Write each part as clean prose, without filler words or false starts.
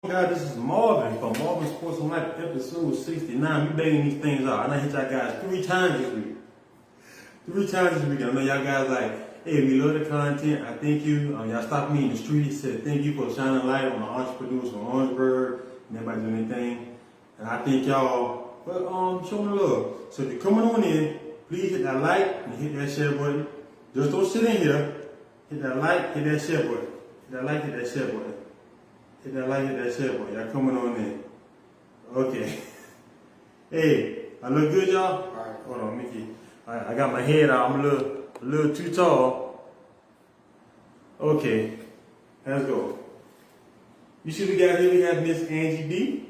Guys, this is Marvin from Marvinsportsandlife, episode 69. We banging these things out. And I hit y'all guys 3 times this week. 3 times this week. I know y'all guys like, hey, we love the content. I thank you. Y'all stopped me in the street, said thank you for shining light on the entrepreneurs from Orangeburg and everybody doing anything. And I thank y'all for showing the love. So if you're coming on in, please hit that like and hit that share button. Just don't sit in here. Hit that like, hit that share button. Hit that like, hit that share button. Hit that like, hit that share button. Y'all coming on in. Okay. Hey, I look good, y'all? Alright, hold on, Mickey. Alright, I got my head out. I'm a little too tall. Okay. Let's go. You see we got here, we got Miss Angie Bee,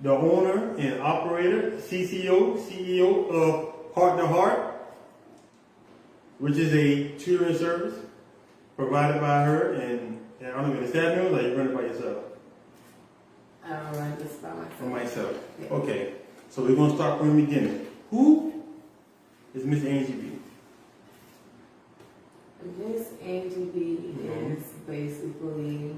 the owner and operator, CEO of Heart to Heart, which is a tutoring service provided by her. And I don't know if it's that news or you run it by yourself? I don't run this by myself. For myself. Yeah. Okay. So we're going to start from the beginning. Who is Miss Angie Bee? Miss Angie Bee is basically,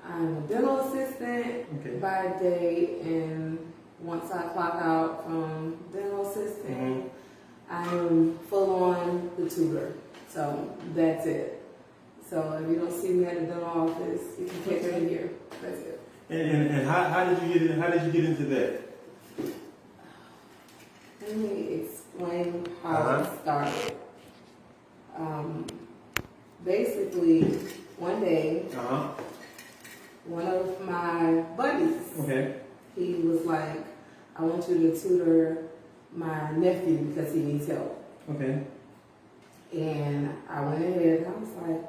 I'm a dental assistant by day, and once I clock out from dental assistant, I am full on the tutor. So that's it. So if you don't see me at the dental office, you can catch me here. That's it. And how did you get in? How did you get into that? Let me explain how it started. Basically, one day, one of my buddies, he was like, "I want you to tutor my nephew because he needs help." Okay. And I went ahead and I was like,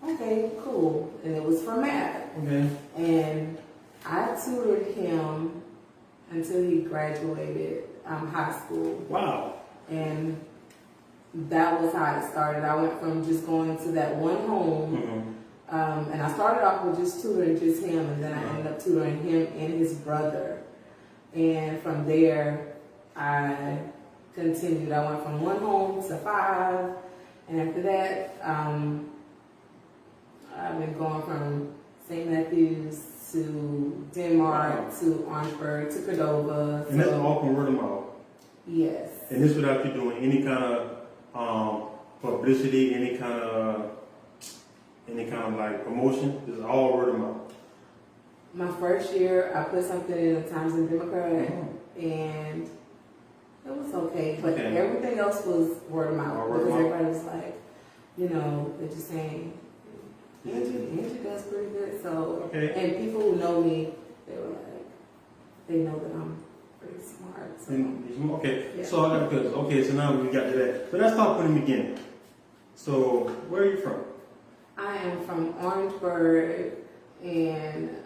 okay, cool. And it was for math. Okay. And I tutored him until he graduated high school. Wow. And that was how it started. I went from just going to that one home, and I started off with just tutoring just him, and then I ended up tutoring him and his brother. And from there, I continued. I went from one home to 5. And after that, I've been going from St. Matthews to Denmark to Orangeburg to Cordova. And that's all from word of mouth? Yes. And this without you doing any kind of publicity, any kind of like promotion? This is all word of mouth? My first year, I put something in the Times and Democrat, and it was okay, but everything else was word of mouth because everybody was like, they're just saying, Angie does pretty good. So, and people who know me, they were like, they know that I'm pretty smart. So. So I got good. So now we got to that. So let's talk from the beginning. So where are you from? I am from Orangeburg, and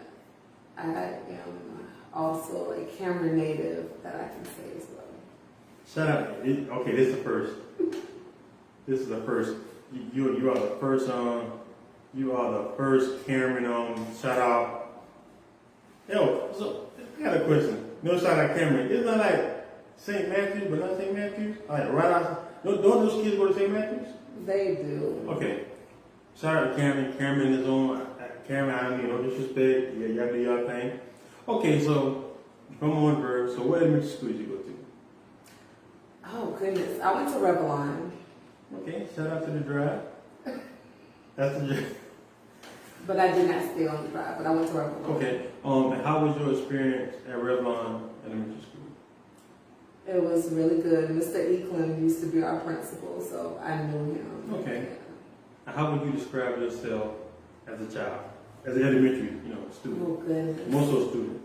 I am also a Cameron native that I can say as well. Shout out. Okay, this is the first. This is the first. You are the first. You are the first Cameron. Shout out. Yo, so I got a question. No shout out Cameron. Isn't that like St. Matthews, but not St. Matthews? Like right out. Don't those kids go to St. Matthews? They do. Okay. Shout out to Cameron. Cameron is on. Cameron, I don't mean no disrespect. Yeah, y'all do y'all thing. Okay, so from Orangeburg. So what elementary school did you go to? Oh goodness, I went to Revlon. Okay, shout out to the drive. That's the drive. But I did not stay on the drive, but I went to Revlon. Okay, and how was your experience at Revlon Elementary School? It was really good. Mr. Eklund used to be our principal, so I knew him. Okay. How would you describe yourself as a child, as an elementary, student? Oh goodness. Most of student.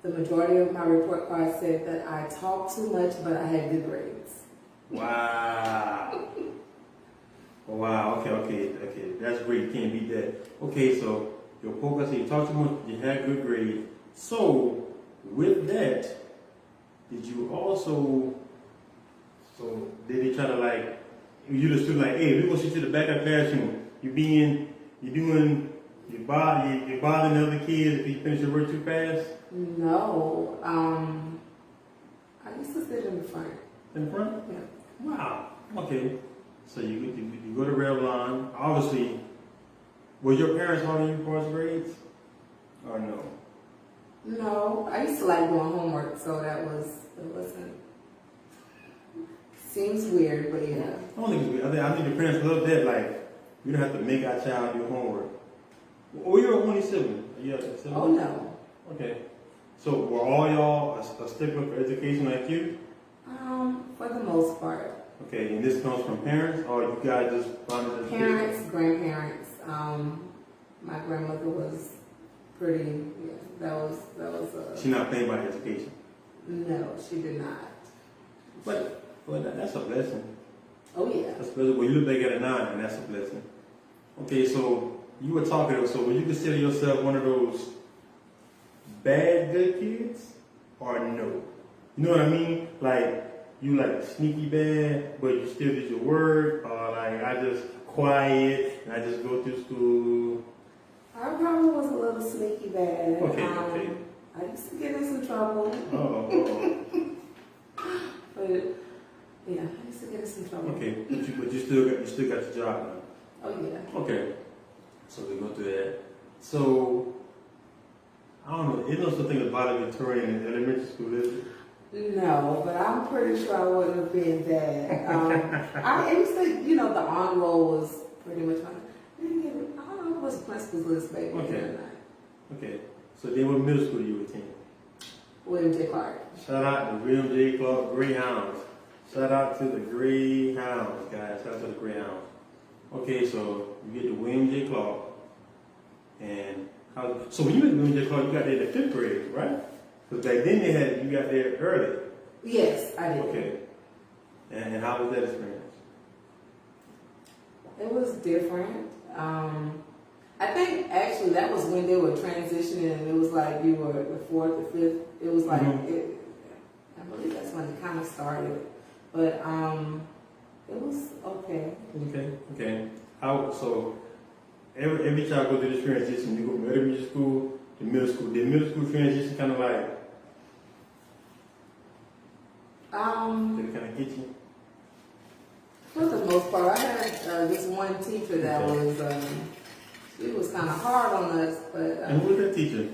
The majority of my report card said that I talked too much, but I had good grades. Wow. Wow, okay. That's great. You can't beat that. Okay, so your report card said you talked too much, you had good grades. So, with that, did you also, did they try to like, you the student like, hey, we're going to sit you in the back of the classroom. You're bothering the other kids if you finish your work too fast? No, I used to sit in the front. In the front? Yeah. Wow. Okay. So you go to Revlon. Obviously, Were your parents hard on you for grades? Or no? No, I used to like doing homework, so it wasn't. Seems weird, but yeah. I don't think it's weird. I think your parents love that. Like, you don't have to make our child do homework. Or you're only sibling? Are you a sibling? Oh no. Okay. So were all y'all a stickler for education like you? For the most part. Okay, and this comes from parents, or you guys just found it as Parents, grandparents. My grandmother was pretty. Yeah, that was. She not paying about education. No, she did not. But that's a blessing. Oh yeah. That's a blessing. When you look back at it now, and that's a blessing. Okay, so you were talking. So would you consider yourself one of those bad good kids, or no? You know what I mean? Like you like sneaky bad, but you still did your work, or like I just quiet and I just go through school. I probably was a little sneaky bad. Okay, okay. I used to get in some trouble. Oh. But yeah, I used to get in some trouble. Okay, but you still got your job now. Oh yeah. Okay, so we go through that. So I don't know. Isn't there something about a Victorian in elementary school, is it? No, but I'm pretty sure I wouldn't have been that. I used to, the honor roll was pretty much on. I don't know what's principal's list, baby. Okay. Okay. So then what middle school you attend? William J. Clark. Shout out to William J. Clark Greyhounds. Shout out to the Greyhounds, guys. Shout out to the Greyhounds. Okay, so you get to William J. Clark. And so when you went to William J. Clark, you got there in the 5th grade, right? Because back then you got there early. Yes, I did. Okay. And how was that experience? It was different. I think actually that was when they were transitioning, and it was like you were the 4th, the 5th. It was like I believe that's when it kind of started, but it was okay. Okay. So every child goes through this transition. You go from elementary school to middle school. Did middle school transition kind of like? Did it kind of get you? For the most part, I had this one teacher that was. She was kind of hard on us, but. And who was that teacher?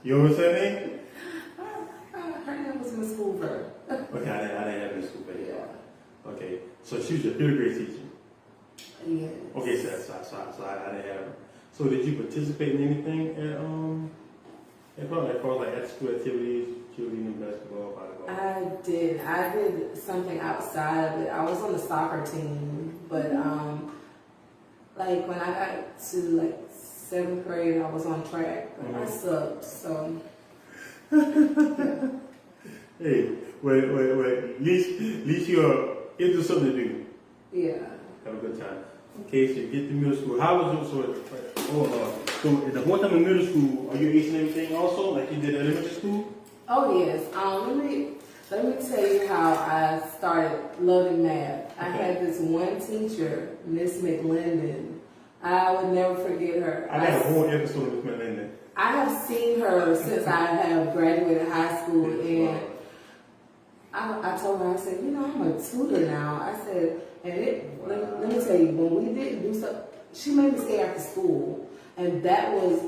You know what's her name? Her name was Miss Hoover. Okay, I didn't have Miss Hoover. Yeah. Okay, so she was your 3rd grade teacher. Yeah. Okay, so I didn't have her. So did you participate in anything at probably like after school activities, cheerleading, basketball, volleyball? I did something outside of it. I was on the soccer team, but like when I got to like 7th grade, I was on track, but I sucked. So. Yeah. Hey, wait. At least you're into something to do. Yeah. Have a good time. Okay, so you get to middle school. How was your so the whole time in middle school, are you acing everything also, like you did at elementary school? Oh yes. Let me tell you how I started loving math. I had this one teacher, Miss McLendon. I would never forget her. I got a whole episode of Miss McLendon. I have seen her since I have graduated high school, and I told her, I said, I'm a tutor now. I said, let me tell you, when we didn't do stuff, she made me stay after school, and that was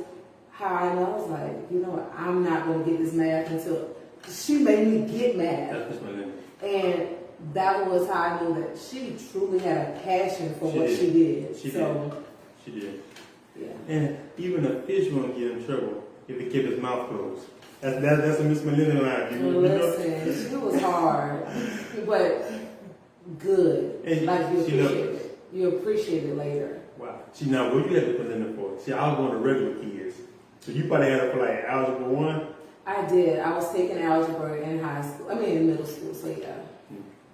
how I know. I was like, I'm not going to get this math until she made me get math. That's Miss McLendon. And that was how I knew that she truly had a passion for what she did. She did. Yeah. And even a fish won't get in trouble if he kept his mouth closed. That's a Miss McLendon line. Listen, she was hard, but good. And like you appreciate it. You appreciate it later. Wow. See, now what you had to put in for? See, I was one of the regular kids. So you probably had to for like algebra 1? I did. I was taking algebra in high school. In middle school, so yeah.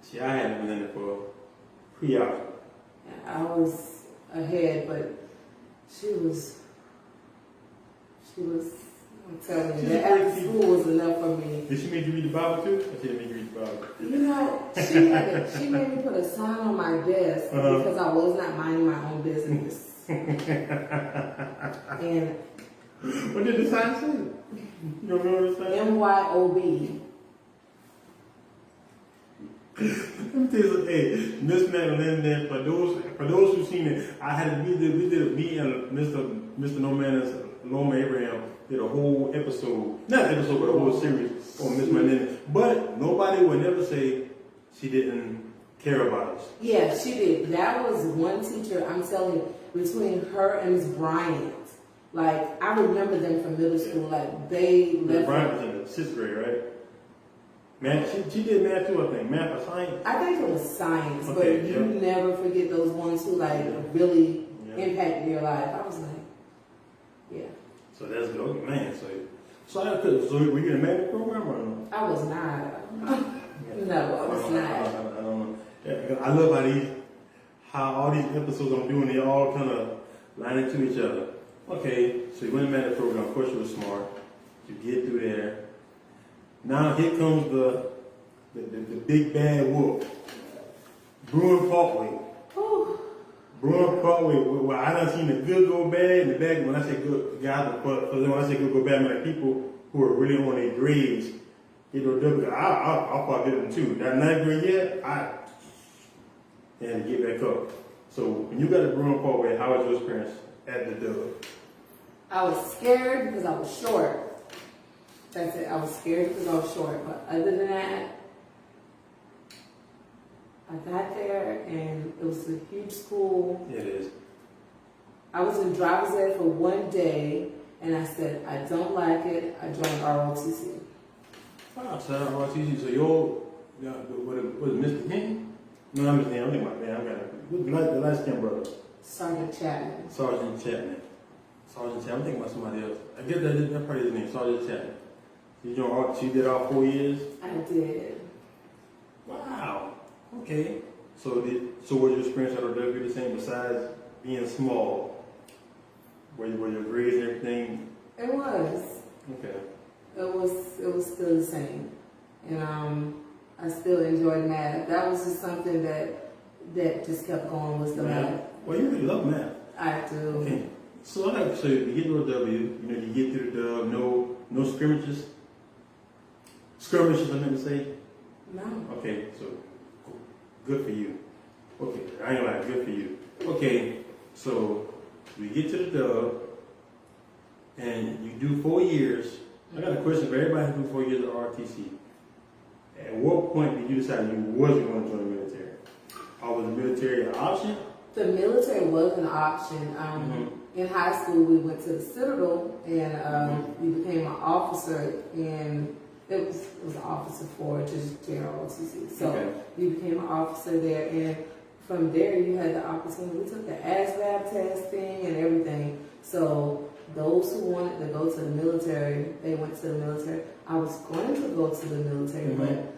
See, I had to put in for pre-algebra. Yeah, I was ahead, but she was, I'm telling you, that after school was enough for me. Did she make you read the Bible too? Or she didn't make you read the Bible? She made me put a sign on my desk because I was not minding my own business. And what did the sign say? You don't remember the sign? MYOB. Let me tell you something. Hey, Miss Madeline, for those who've seen it, we did a me and Mr. No Manners, Loma Abraham did a whole episode, not an episode, but a whole series on Miss Madeline. But nobody would never say she didn't care about us. Yeah, she did. That was one teacher, I'm telling you, between her and Miss Bryant. Like, I remember them from middle school. Like, they left. Miss Bryant was in the 6th grade, right? Math, she did math too, I think. Math or science? I think it was science, Okay, but you never forget those ones who, like, really impacted your life. I was like, yeah. So that's good, man. So were you in the math program or no? I was not. No, I was not. I don't know. Yeah, I love how all these episodes I'm doing, they all kind of line into each other. Okay, so you went in the math program. Of course, you were smart. You get through there. Now here comes the big bad wolf, Bruin Parkway. Bruin Parkway, where I done seen the good go bad and the bad. When I say good, guys, when I say good go bad, I mean like people who are really on their grades. You know, I'll probably get them too. That 9th grade year, I had to get back up. So when you got a Bruin Parkway, how was your experience at the Dub? I was scared because I was short. That's it. I was scared because I was short. But other than that, I got there and it was a huge school. It is. I was in driver's ed for one day and I said, I don't like it. I joined ROTC. Wow, so ROTC. So what is Mr. Henry? No, I'm Mr. Henry. I'm thinking about, man, I got the light skin brother. Sergeant Chapman. I'm thinking about somebody else. I guess that probably his name, Sergeant Chapman. She did all 4 years? I did. Wow. Okay. So was your experience at OW the same besides being small? Were your grades and everything? It was. Okay. It was still the same. And I still enjoyed math. That was just something that just kept going was the math. Well, you really love math. I do. Okay. So you get to OW, you get to the Dub, no scrimmages? Skirmishes, I meant to say? No. Okay, so good for you. Okay, I ain't gonna lie, good for you. Okay, so we get to the Dub, and you do 4 years. I got a question for everybody who do 4 years of RTC. At what point did you decide you wasn't going to join the military? Or was the military an option? The military was an option. In high school, we went to the Citadel, and we became an officer in. It was an officer for just JROTC. So you became an officer there, and from there you had the opportunity. We took the ASVAB testing and everything. So those who wanted to go to the military, they went to the military. I was going to go to the military, but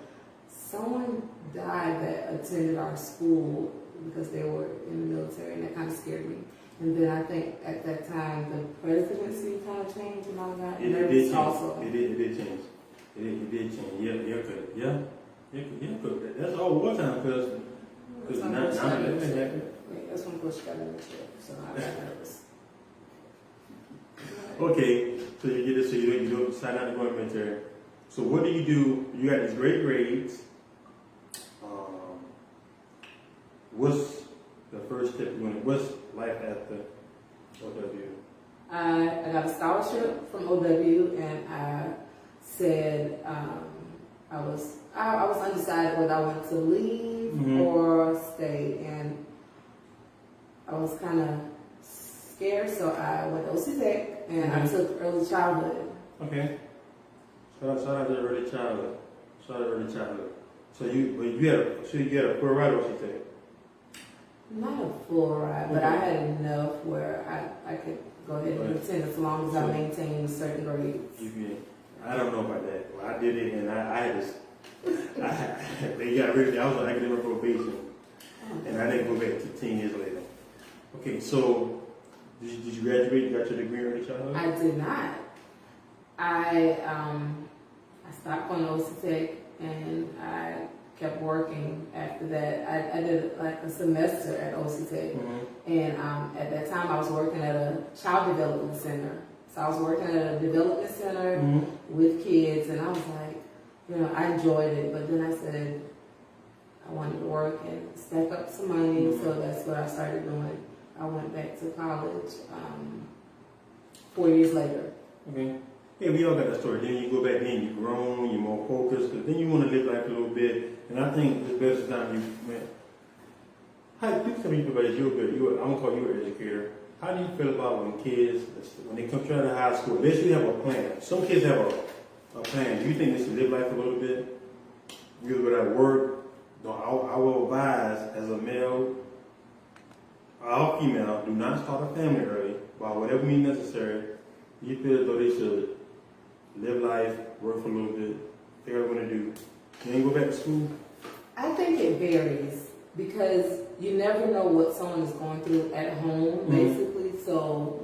someone died that attended our school because they were in the military, and that kind of scared me. And then I think at that time the presidency kind of changed, and all that. It did change. Also. It did change. It did change. Yeah. That's all war time, because now that's when Bush got in the chair, so I got nervous. Okay, so you get this, so you don't decide not to go in the military. So what do? You got these great grades. What's the first step you want? What's life after OW? I got a scholarship from OW, and I said I was undecided whether I wanted to leave or stay, and I was kind of scared, so I went to OC Tech and I took early childhood. Okay. Shout out to early childhood. So you had a full ride at OC Tech? Not a full ride, but I had enough where I could go ahead and attend as long as I maintained certain grades. I don't know about that. Well, I did it, and I had this. They got rid of me. I was on academic probation, and I didn't go back 10 years later. Okay, so did you graduate? You got your degree in early childhood? I did not. I stopped going to OC Tech, and I kept working after that. I did like a semester at OC Tech, and at that time I was working at a child development center. So I was working at a development center with kids, and I was like, I enjoyed it, but then I said, I wanted to work and stack up some money, so that's what I started doing. I went back to college 4 years later. Okay. Yeah, we all got that story. Then you go back in, you're grown, you're more focused, because then you want to live life a little bit. And I think the best time you went. How do you tell me about I'm gonna call you an educator. How do you feel about when kids, when they come out of high school, they should have a plan. Some kids have a plan. Do you think they should live life a little bit? Because when I work, I will advise as a male or female, do not start a family early by whatever means necessary. You feel as though they should live life, work for a little bit, figure out what to do. Then go back to school? I think it varies because you never know what someone is going through at home, basically. So,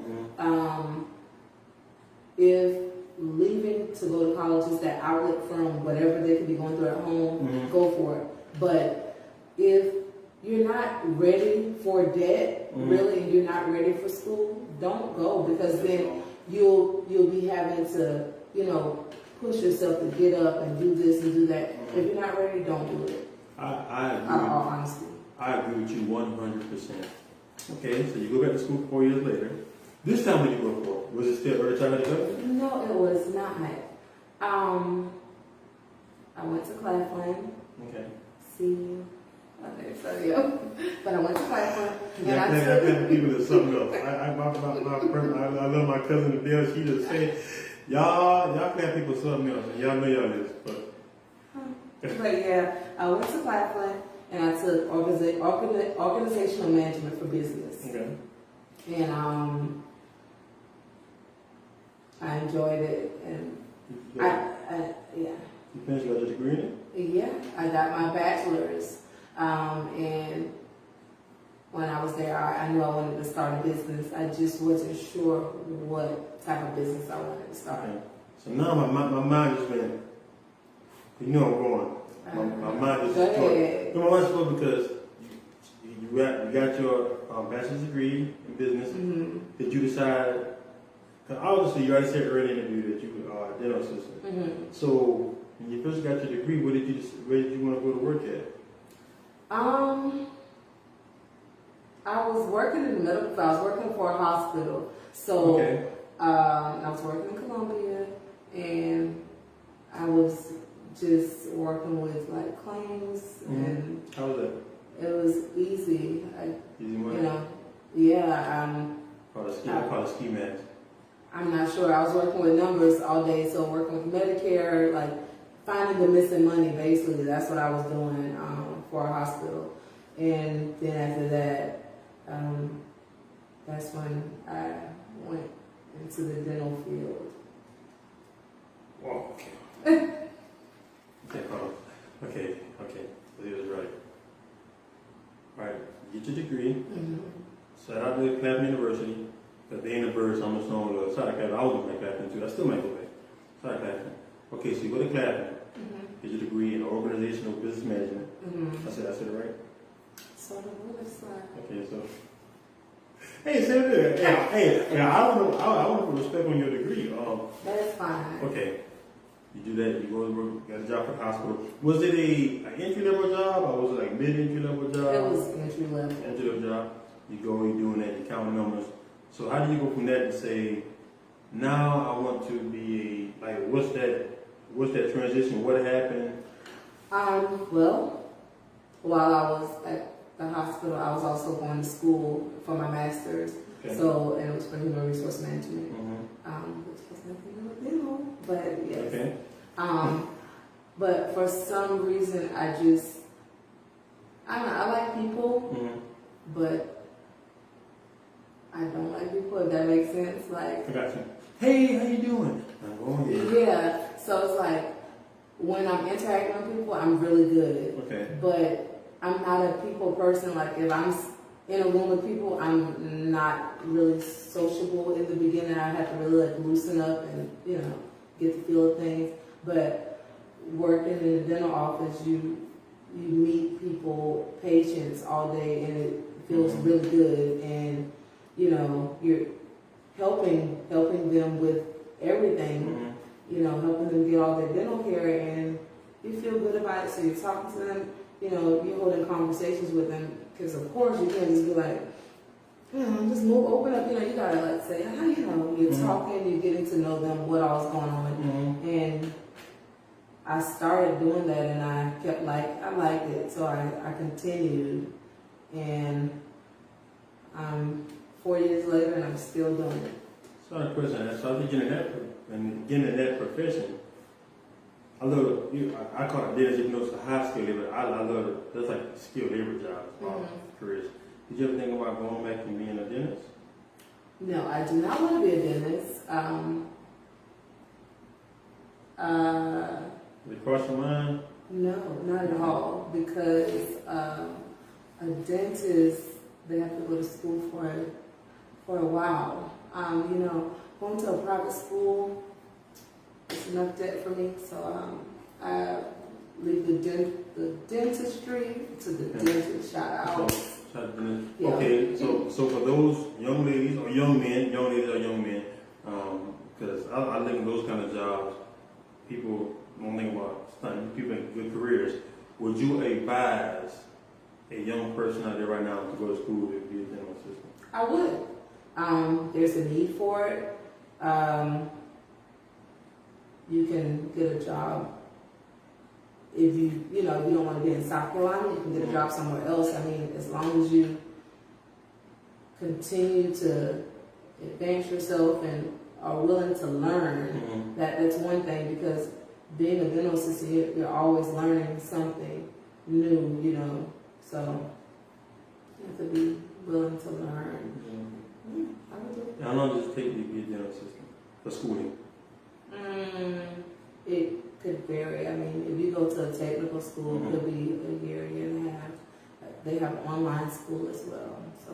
if leaving to go to college is that outlet from whatever they could be going through at home, go for it. But if you're not ready for debt, really, and you're not ready for school, don't go, because then you'll be having to, push yourself to get up and do this and do that. If you're not ready, don't do it. I agree. All honesty. I agree with you 100%. Okay, so you go back to school 4 years later. This time what did you go for? Was it still early childhood development? No, it was not. I went to Claflin. Okay. But I went to Claflin. Yeah, I think people is something else. I love my cousin to death. She just said, y'all clap people something else, and y'all know y'all is. But yeah, I went to Claflin and I took organizational management for business. Okay. And I enjoyed it, and yeah. You finished your degree in it? Yeah, I got my bachelor's, and when I was there, I knew I wanted to start a business. I just wasn't sure what type of business I wanted to start. Okay. So now my mind just went, I'm going. My mind just went. My mind's going because you got your bachelor's degree in business. Did you decide, because obviously you already said earlier in the interview that you are a dental assistant. So when you first got your degree, where did you want to go to work at? I was working in the medical field. I was working for a hospital. So I was working in Columbia, and I was just working with like claims, and how was that? it was easy. Easy money? Called a ski mask. I'm not sure. I was working with numbers all day, so working with Medicare, like finding the missing money, basically. That's what I was doing for a hospital. And then after that, that's when I went into the dental field. Whoa, okay. Okay. So he was right. Alright, get your degree. Shout out to Claflin University. Because they ain't a bird, so I'm just on the side of Claflin. I was going to Claflin too. I still might go back. Side of Claflin. Okay, so you go to Claflin. Get your degree in organizational business management. I said it right? So the other side. Okay, so. Hey, say it. Hey, I don't know. I want to put respect on your degree. That's fine. Okay. You do that, you go to work, got a job for the hospital. Was it an entry-level job, or was it like mid-entry-level job? It was entry-level. Entry-level job. You go, you're doing that, you count numbers. So how do you go from that to say, now I want to be what's that transition? What happened? Well, while I was at the hospital, I was also going to school for my master's. Okay. So, and it was for human resource management, which has nothing to do with dental, but yes. Okay. But for some reason, I don't know, I like people, but I don't like people, if that makes sense. Like, I got you. Hey, how you doing? I'm going here. Yeah, so it's like, when I'm interacting with people, I'm really good. Okay. But I'm not a people person. Like, if I'm in a room with people, I'm not really sociable in the beginning. I have to really loosen up and, get the feel of things. But working in the dental office, you meet people, patients all day, and it feels really good. And, you're helping them with everything, helping them get all their dental care, and you feel good about it. So you're talking to them, you're holding conversations with them, because of course you can't just be like, just open up. You gotta like say, you're talking, you're getting to know them, what all's going on, and I started doing that, and I kept I liked it, so I continued, and 4 years later, and I'm still doing it. So the question, so after getting in that profession, I love I call it dentist, even though it's a high skill labor. I love it. That's like skilled labor jobs, careers. Did you ever think about going back and being a dentist? No, I do not want to be a dentist. Did it cross your mind? No, not at all. Because a dentist, they have to go to school for a while. Going to a private school, it's enough debt for me. So I leave the dentistry to the dentist. Shout out. Yeah. Okay, so for those young ladies or young men, because I think in those kind of jobs, people don't think about studying, people in good careers. Would you advise a young person out there right now to go to school to be a dental assistant? I would. There's a need for it. You can get a job if you don't want to be in South Carolina. You can get a job somewhere else. I mean, as long as you continue to advance yourself and are willing to learn, that's one thing. Because being a dental assistant, you're always learning something new. So you have to be willing to learn. I would do it. How long does it take you to be a dental assistant for schooling? It could vary. I mean, if you go to a technical school, it could be a year and a half. They have online school as well, so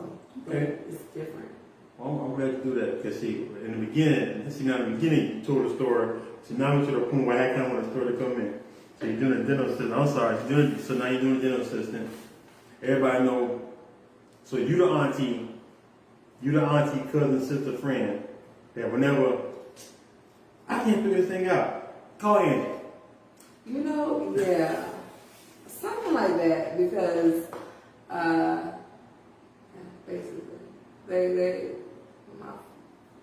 it's different. Well, I'm glad to do that because in the beginning, you told the story. So now we're to the point where I kind of want the story to come in. So you're doing a dental assistant. I'm sorry. So now you're doing a dental assistant. Everybody know. So you the auntie, cousin, sister, friend that whenever I can't figure this thing out, call Angie. Yeah, something like that, because basically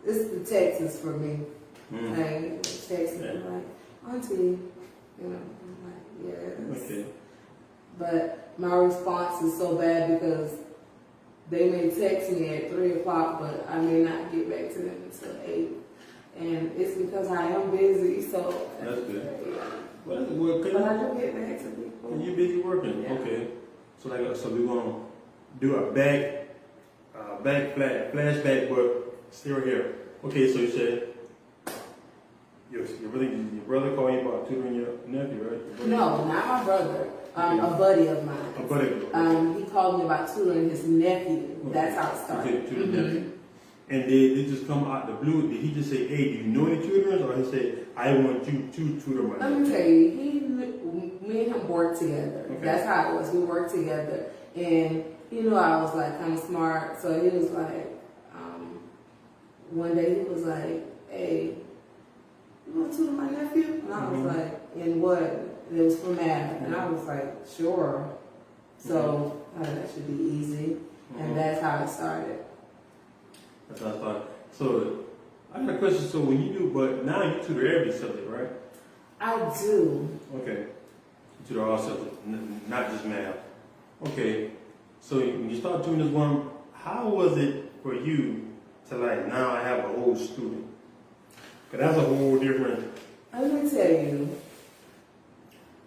it's the Texas for me. Like Texas, like auntie, I'm like yes. Okay. But my response is so bad because they may text me at 3 o'clock, but I may not get back to them until 8. And it's because I am busy, so that's good. Yeah. But I do get back to people. And you're busy working, okay? So we're gonna do a flashback, but still here. Okay, so you said your brother called you about tutoring your nephew, right? No, not my brother. A buddy of mine. A buddy of yours. He called me about tutoring his nephew. Okay. That's how it started. Okay, nephew. And did it just come out the blue? Did he just say, "Hey, do you know any tutors?" Or he said, "I want you to tutor my nephew"? Let me tell you, me and him worked together. Okay. That's how it was. We worked together, and I was like kind of smart, so he was like, one day he was like, "Hey, you want to tutor my nephew?" And I was like, "In what?" And it was for math, and I was like, "Sure." So that should be easy, and that's how it started. That's how I started. So I got a question. So when you do, but now you tutor every subject, right? I do. Okay. You tutor all subjects, not just math. Okay. So when you start doing this one, how was it for you to now I have a whole student? Because that's a whole different. Let me tell you,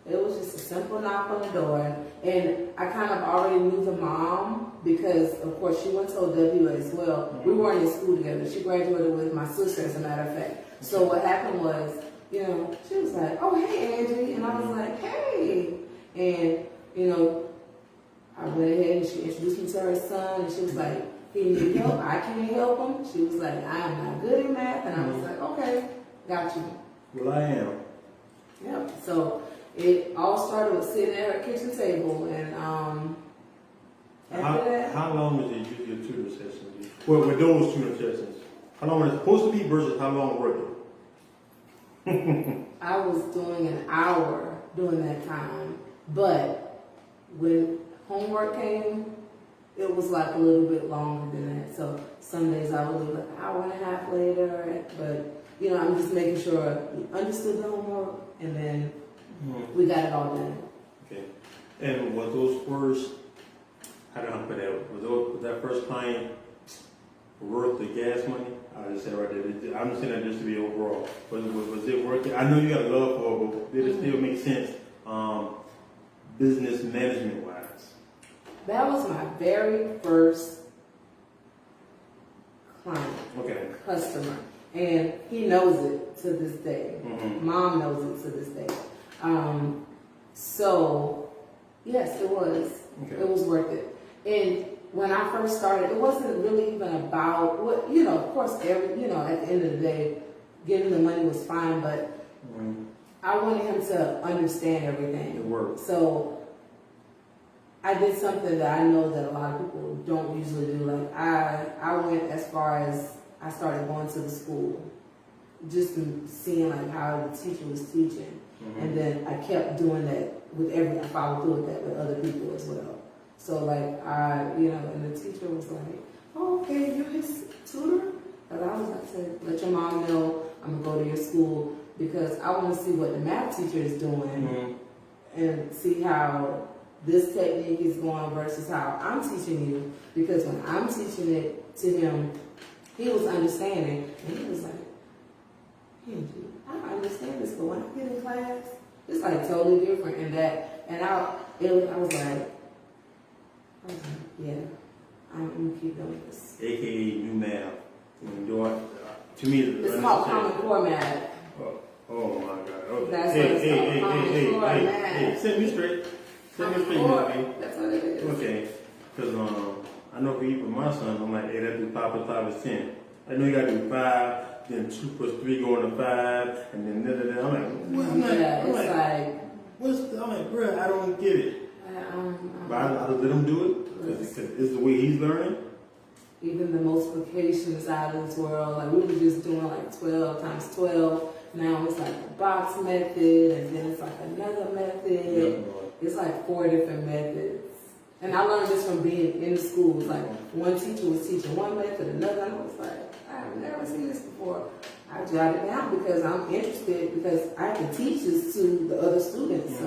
it was just a simple knock on the door, and I kind of already knew the mom because, of course, she went to OW as well. We weren't in school together. She graduated with my sister, as a matter of fact. So what happened was, she was like, "Oh, hey, Angie," and I was like, "Hey," and I went ahead and she introduced me to her son, and she was like, "He need help. I can't help him." She was like, "I am not good at math," and I was like, "Okay, got you." Well, I am. Yep. So it all started with sitting at her kitchen table, and after that. How long was your tutor session? Well, with those tutor sessions, how long was it supposed to be versus how long were they? I was doing an hour during that time, but when homework came, it was like a little bit longer than that. So some days I would leave like an hour and a half later, but you know, I'm just making sure we understood the homework and then we got it all done. Okay. And was those first, how do I put that? Was that first client worth the gas money? I just said right there. I'm saying that just to be overall. Was it worth it? I know you got love for it, but did it still make sense, business management wise? That was my very first client, customer, and he knows it to this day. Mom knows it to this day. So yes, it was. It was worth it. And when I first started, it wasn't really even about what, you know, of course, at the end of the day, getting the money was fine, but I wanted him to understand everything. It worked. So I did something that I know that a lot of people don't usually do. Like I went as far as I started going to the school, just seeing like how the teacher was teaching. And then I kept doing that I followed through with that with other people as well. So like and the teacher was like, "Oh, okay, you're his tutor?" And I was like, "Let your mom know I'm gonna go to your school because I want to see what the math teacher is doing and see how this technique is going versus how I'm teaching you." Because when I'm teaching it to him, he was understanding, and he was like, "Angie, I understand this, but when I get in class, it's like totally different." And I was like, yeah, I'm gonna keep doing this. AKA new math. To me, it's called Common Core math. Oh my God! Okay. That's what it's called. Common Core math. Set me straight. Okay. That's what it is. Okay, because I know for even my son, I'm like, hey, that do 5 plus 5 is 10. I know you gotta do 5, then 2 plus 3 going to 5, and then da. I'm like, I'm like, bro, I don't get it. But I let him do it because it's the way he's learning. Even the multiplications out of this world, like we were just doing like 12 times 12. Now it's like a box method, and then it's like another method. It's like 4 different methods. And I learned this from being in the school. It's like one teacher was teaching one method, another, and I was like, I've never seen this before. I jotted it down because I'm interested, because I have to teach this to the other students. So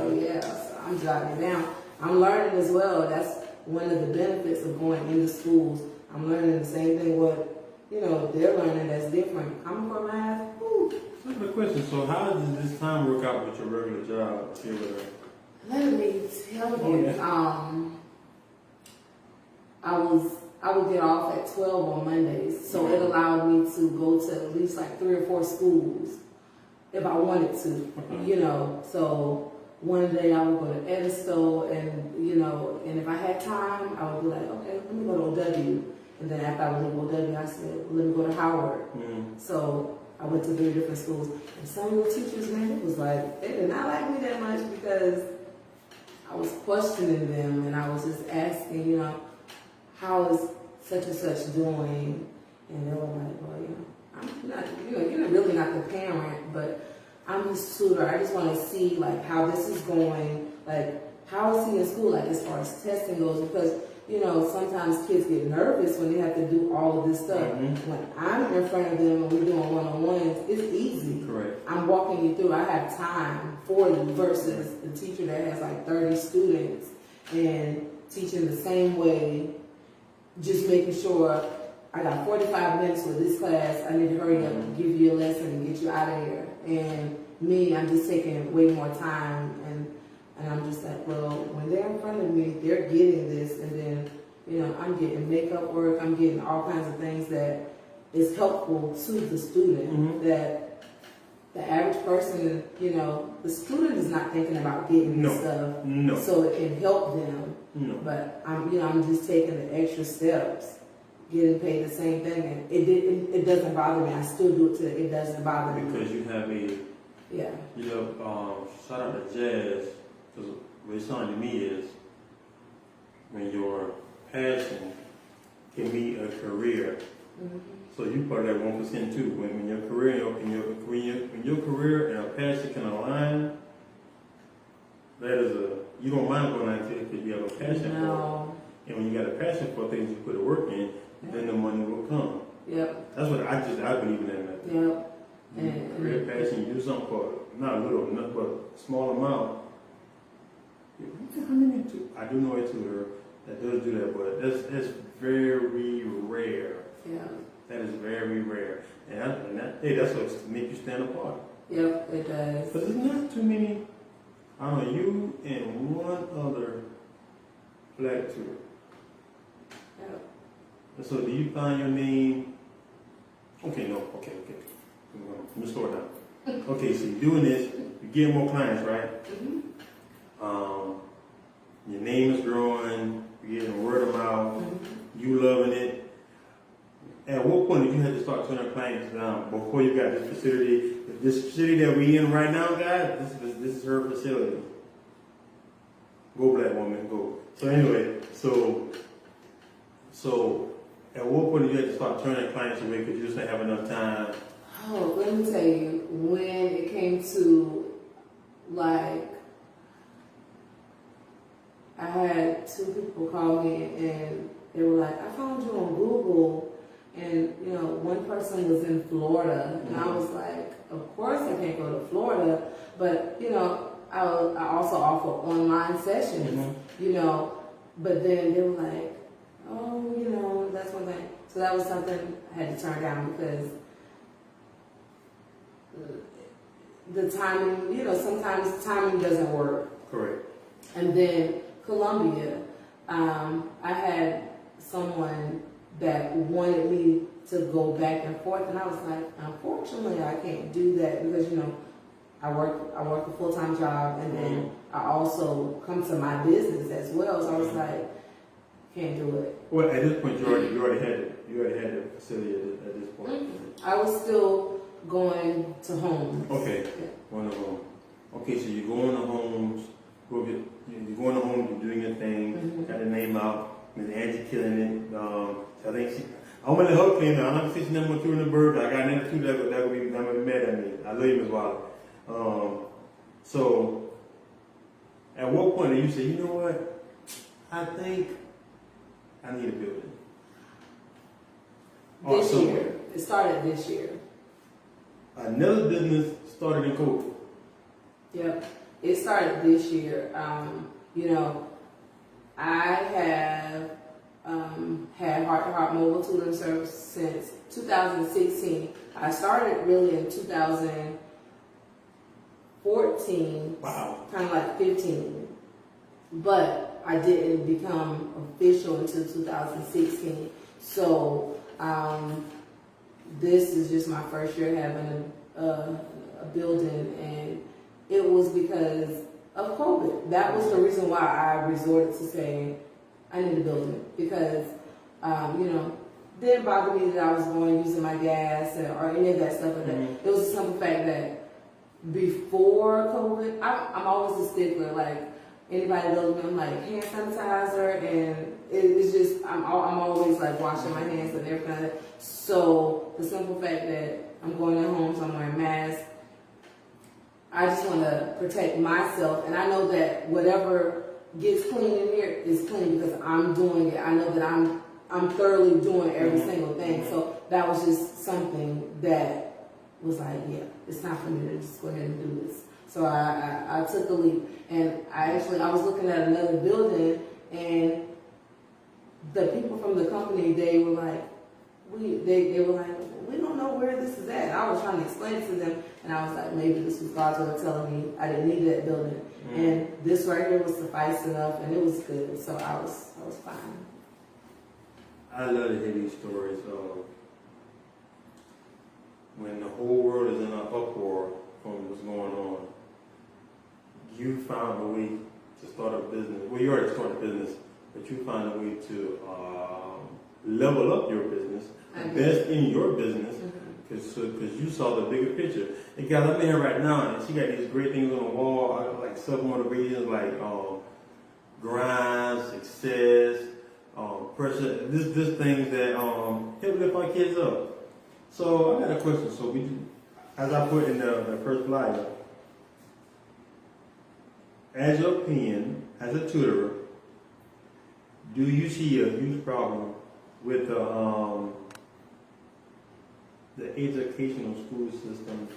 I'm jotting it down. I'm learning as well. That's one of the benefits of going into schools. I'm learning the same thing they're learning that's different. I'm for math. So I have a question. So how does this time work out with your regular job? Let me tell you. I would get off at 12 on Mondays, so it allowed me to go to at least like 3 or 4 schools if I wanted to, So one day I would go to Edisto, and if I had time, I would be like, okay, let me go to OW. And then after I would leave OW, I said, let me go to Howard. So I went to 3 different schools. And some of the teachers, man, it was like, they did not like me that much because I was questioning them, and I was just asking, how is such and such doing? And they were like, well, I'm not, you're really not the parent, but I'm his tutor. I just want to see like how this is going, like how is he in school, like as far as testing goes, because sometimes kids get nervous when they have to do all of this stuff. When I'm in front of them and we're doing one-on-ones, it's easy. Correct. I'm walking you through. I have time for you versus the teacher that has like 30 students and teaching the same way, just making sure I got 45 minutes with this class. I need to hurry up and give you a lesson and get you out of here. And me, I'm just taking way more time, and I'm just like, well, when they're in front of me, they're getting this, and then, I'm getting makeup work, I'm getting all kinds of things that is helpful to the student, that the average person, the student is not thinking about getting this stuff, so it can help them. But I'm just taking the extra steps, getting paid the same thing, and it doesn't bother me. I still do it till it doesn't bother me. Because you have shout out to Jazz, because what it's telling to me is when your passion can be a career. So you part of that 1% too. When your career when your career and a passion can align, that is you don't mind going out there because you have And when you got a passion for things, you put the work in, then the money will come. Yep. That's what I believe in that method. Yep. You create passion, you do something for not a little, not but a small amount. I do know a tutor that does do that, but that's very rare. Yeah. That is very rare. And that's what makes you stand apart. Yep, it does. But there's not too many. I don't know, you and one other black tutor. Yep. So do you find your name? Okay. Let me slow it down. Okay, so you're doing this, you get more clients, right? Mm-hmm. Your name is growing, you're getting word of mouth, you loving it. At what point did you have to start turning clients down before you got this facility? This facility that we in right now, guys, this is her facility. Go black woman, go. So anyway, so at what point did you have to start turning clients away because you just didn't have enough time? Oh, let me tell you, when it came to, like, I had 2 people call me and they were like, I found you on Google, and you know, one person was in Florida, and I was like, of course I can't go to Florida, but you know, I also offer online sessions, you know, but then they were like, oh, you know, that's one thing. So that was something I had to turn down because the timing, you know, sometimes timing doesn't work. Correct. And then Columbia, I had someone that wanted me to go back and forth, and I was like, unfortunately, I can't do that because, you know, I work a full-time job, and then I also come to my business as well. So I was like, can't do it. Well, at this point, you already had the facility at this point. I was still going to homes. Okay, Yeah. going to home. Okay, so you're going to homes. You're going to homes. You're doing your thing. Got the name out. Miss Angie killing it. So I think I'm gonna let her claim that. I'm not fixing them with Orangeburg. I got another 2 that would be mad at me. I love you, Miss Waller. So at what point do you say, you know what? I think I need a building. This year. It started this year. Another business started in COVID. Yep. It started this year. You know, I have had heart-to-heart mobile tutoring service since 2016. I started really in 2014. Wow. Kind of like 15. But I didn't become official until 2016. So this is just my first year having a building, and it was because of COVID. That was the reason why I resorted to saying I need a building, because you know, it didn't bother me that I was going using my gas or any of that stuff like that. It was the simple fact that before COVID, I'm always a stickler. Like, anybody knows me, I'm like, hand sanitizer, and it's just, I'm always like washing my hands and everything like that. So the simple fact that I'm going at home, so I'm wearing masks, I just want to protect myself, and I know that whatever gets clean in here is clean because I'm doing it. I know that I'm thoroughly doing every single thing. So that was just something that was like, yeah, it's time for me to just go ahead and do this. So I took a leap, and I was looking at another building, and the people from the company, they were like, they were like, we don't know where this is at. And I was trying to explain it to them, and I was like, maybe this was God's way of telling me I didn't need that building, and this right here was suffice enough, and it was good. So I was fine. I love to hear these stories of when the whole world is in an uproar from what's going on. You found a way to start a business. Well, you already started a business, but you found a way to level up your business, invest in your business, because you saw the bigger picture. And guys, I'm in here right now, and she got these great things on the wall, like self-motivation, like grind, success, pressure. This things that help lift our kids up. So I got a question. So as I put in the first flyer, as your opinion, as a tutor, Do you see a huge problem with the educational school system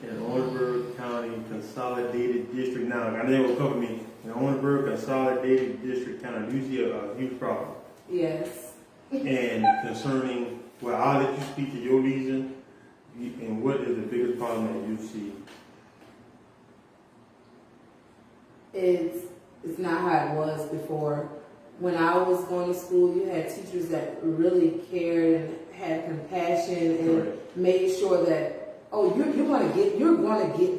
in Orangeburg County Consolidated District? Now, I know they will cover me. In Orangeburg Consolidated District County, do you see a huge problem? Yes. And concerning, well, I'll let you speak to your reason, and what is the biggest problem that you see? It's not how it was before. When I was going to school, you had teachers that really cared and had compassion and made sure that, oh, you're going to get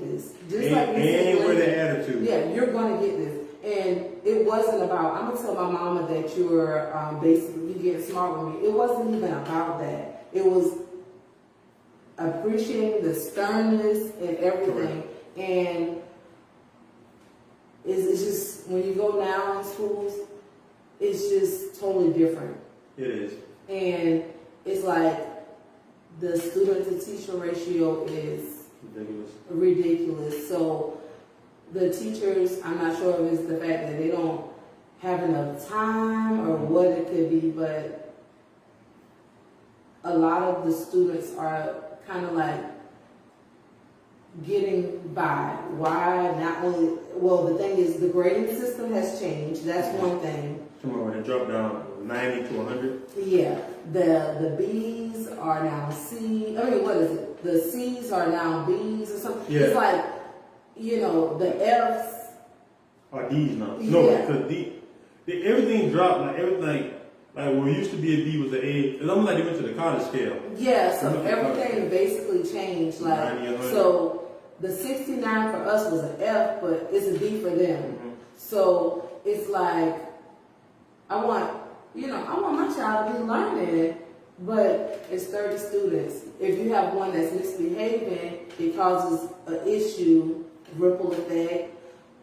this. Just like and with the attitude. Yeah, you're going to get this. And it wasn't about, I'm going to tell my mama that you're basically getting smart with me. It wasn't even about that. It was appreciating the sternness and everything. Correct. And it's just, when you go now in schools, it's just totally different. It is. And it's like the student to teacher ratio is ridiculous. So the teachers, I'm not sure if it's the fact that they don't have enough time or what it could be, but a lot of the students are kind of like getting by. Why? Not only, well, the thing is the grading system has changed. That's one thing. Tomorrow it dropped down 90 to 100. Yeah, the B's are now C. I mean, what is it? The C's are now B's or something. Yeah. It's like, you know, the F's are D's now. No, because everything dropped. Like everything, like what used to be a B was an A. It's almost like they went to the college scale. Yeah, so everything basically changed. Like, so the 69 for us was an F, but it's a B for them. Mm-hmm. So it's like, I want my child to be learning, but it's 30 students. If you have one that's misbehaving, it causes an issue, ripple effect,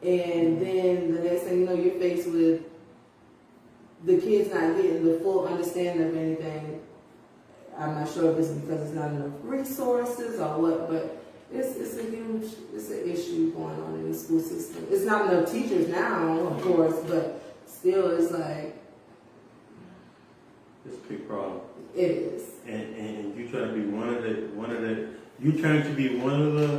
and then the next thing you know, you're faced with the kids not getting the full understanding of anything. I'm not sure if it's because it's not enough resources or what, but it's an issue going on in the school system. It's not enough teachers now, of course, but still, it's like, it's a big problem. It is. And you trying to be one of the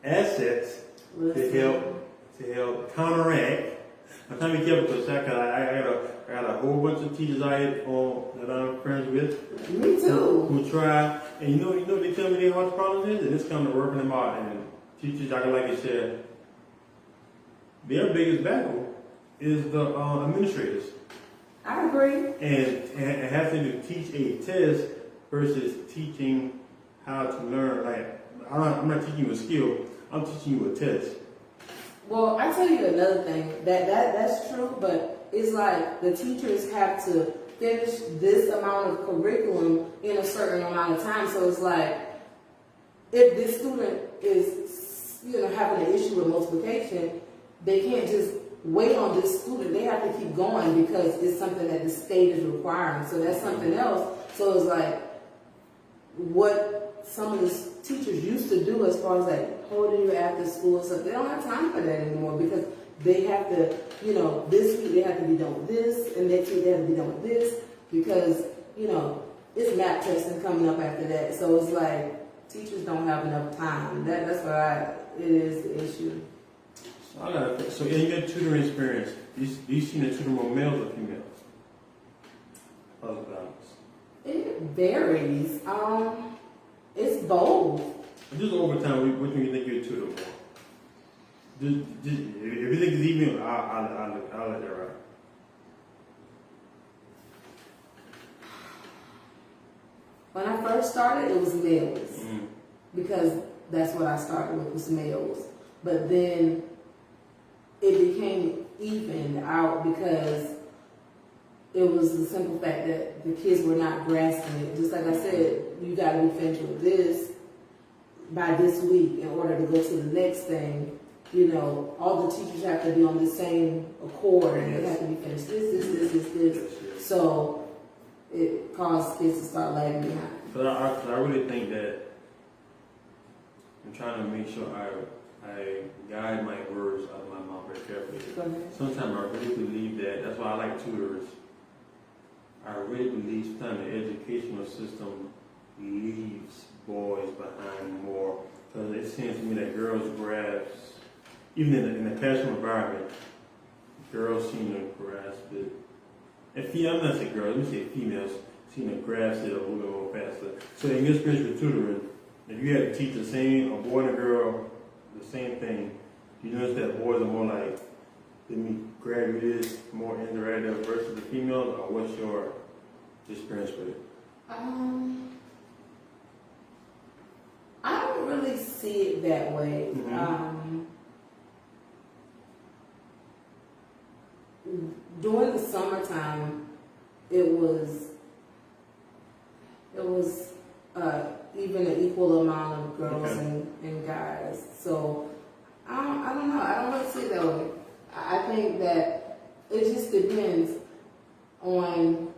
assets to help counteract. I'm trying to be careful because I got a whole bunch of teachers out here that I'm friends with. Me too. Who try, and you know they tell me their hardest problem is, and it's coming to working them out. And teachers, like I said, their biggest battle is the administrators. I agree. And having to teach a test versus teaching how to learn. Like, I'm not teaching you a skill, I'm teaching you a test. Well, I tell you another thing, that's true, but it's like the teachers have to finish this amount of curriculum in a certain amount of time. So it's like, if this student is, having an issue with multiplication, they can't just wait on this student. They have to keep going because it's something that the state is requiring. So that's something else. So it's like what some of the teachers used to do as far as like holding you after school and stuff. They don't have time for that anymore because they have to, this week they have to be done with this, and next week they have to be done with this because, it's map testing coming up after that. So it's like teachers don't have enough time. That's why it is the issue. So in your tutoring experience, do you see the tutor more males or females? It varies. It's both. Just over time, which one you think you're a tutor for? If you think it's even, I'll let that right. When I first started, it was males because that's what I started with, was males. But then it became evened out because it was the simple fact that the kids were not grasping it. Just like I said, you got to be finished with this by this week in order to go to the next thing. All the teachers have to be on the same accord and they have to be finished this. So it caused kids to start lagging behind. But I really think that I'm trying to make sure I guide my words out of my mouth very carefully. Go ahead. Sometimes I really believe that. That's why I like tutors. I really believe sometimes the educational system leaves boys behind more, because it seems to me that girls grasp, even in the classroom environment, girls seem to grasp it. And I'm not saying girls, let me say females seem to grasp it a little bit more faster. So in your experience with tutoring, if you had to teach a boy and a girl the same thing, you notice that boys are more like, let me grab you this, more interactive versus the females, or what's your experience with it? I don't really see it that way. During the summertime, it was even an equal amount of girls and guys. So I don't know. I don't really see it that way. I think that it just depends on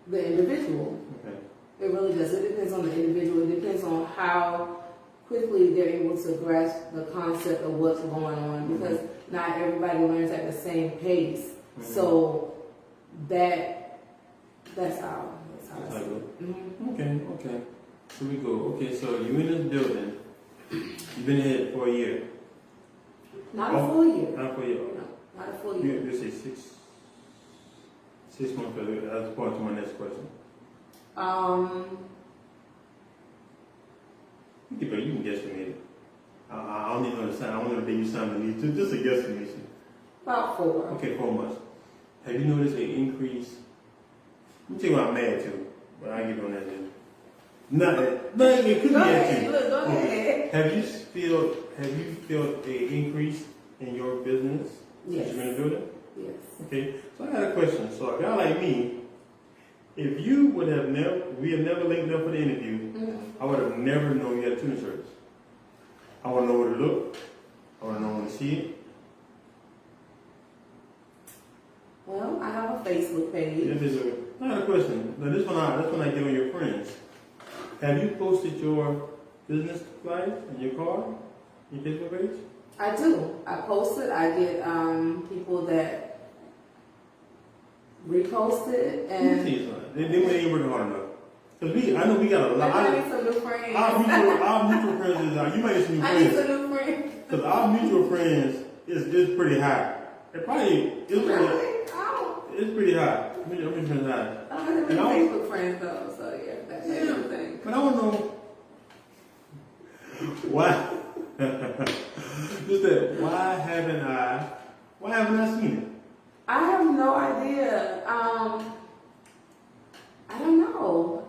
the individual. Okay. It really does. It depends on the individual. It depends on how quickly they're able to grasp the concept of what's going on, because not everybody learns at the same pace. So that's how I see it. Okay. So we go. Okay, so you're in this building. You've been here for a year. Not a full year. Not for a year. No, not a full year. You say 6 months. That's part to my next question. You can guesstimate it. I don't even know the sign. I don't know the day you signed the lease. Just a guesstimation. About 4. Okay, 4 months. Have you noticed an increase? Let me tell you what I'm mad to, but I ain't get on that yet. Nothing. It could be at you. Go ahead. Have you felt an increase in your business? Yes. Since you've been in the building? Yes. Okay. So I got a question. So if y'all like me, if you we have never linked up for the interview, I would have never known you had a tutoring service. I want to know where to look. I want to know when to see it. Well, I have a Facebook page. I got a question. Now this one I get on your friends. Have you posted your business flyers in your card, your Facebook page? I do. I post it. I get people that repost it, and they ain't working hard enough. Cause I know we got a lot. I need some new friends. Our mutual friends is you might get some new friends. I need some new friends. Cause our mutual friends is pretty high. It's pretty high. Mutual friends high. I don't have any Facebook friends though, so yeah, that's the thing. But I don't know why. Just that. Why haven't I seen it? I have no idea. I don't know.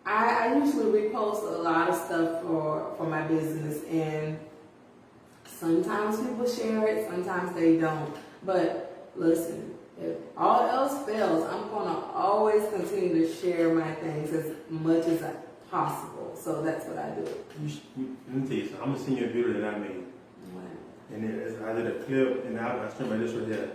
I usually repost a lot of stuff for my business, and sometimes people share it, sometimes they don't. But listen, if all else fails, I'm gonna always continue to share my things as much as possible. So that's what I do. Let me tell you something. I'm gonna send you a video that I made. Wow. And I did a clip, and I streamed like this right here.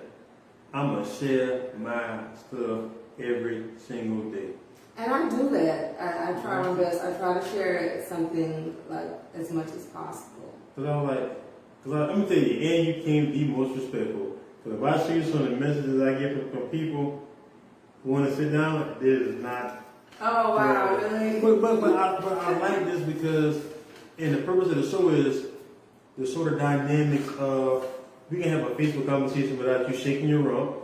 I'm gonna share my stuff every single day. And I do that. I try my best. I try to share something like as much as possible. Let me tell you, and you can't be most respectful. Because if I show you some of the messages I get from people who want to sit down, it is not. Oh wow, really? But I like this because, and the purpose of the show is the sort of dynamics of we can have a Facebook conversation without you shaking your rump.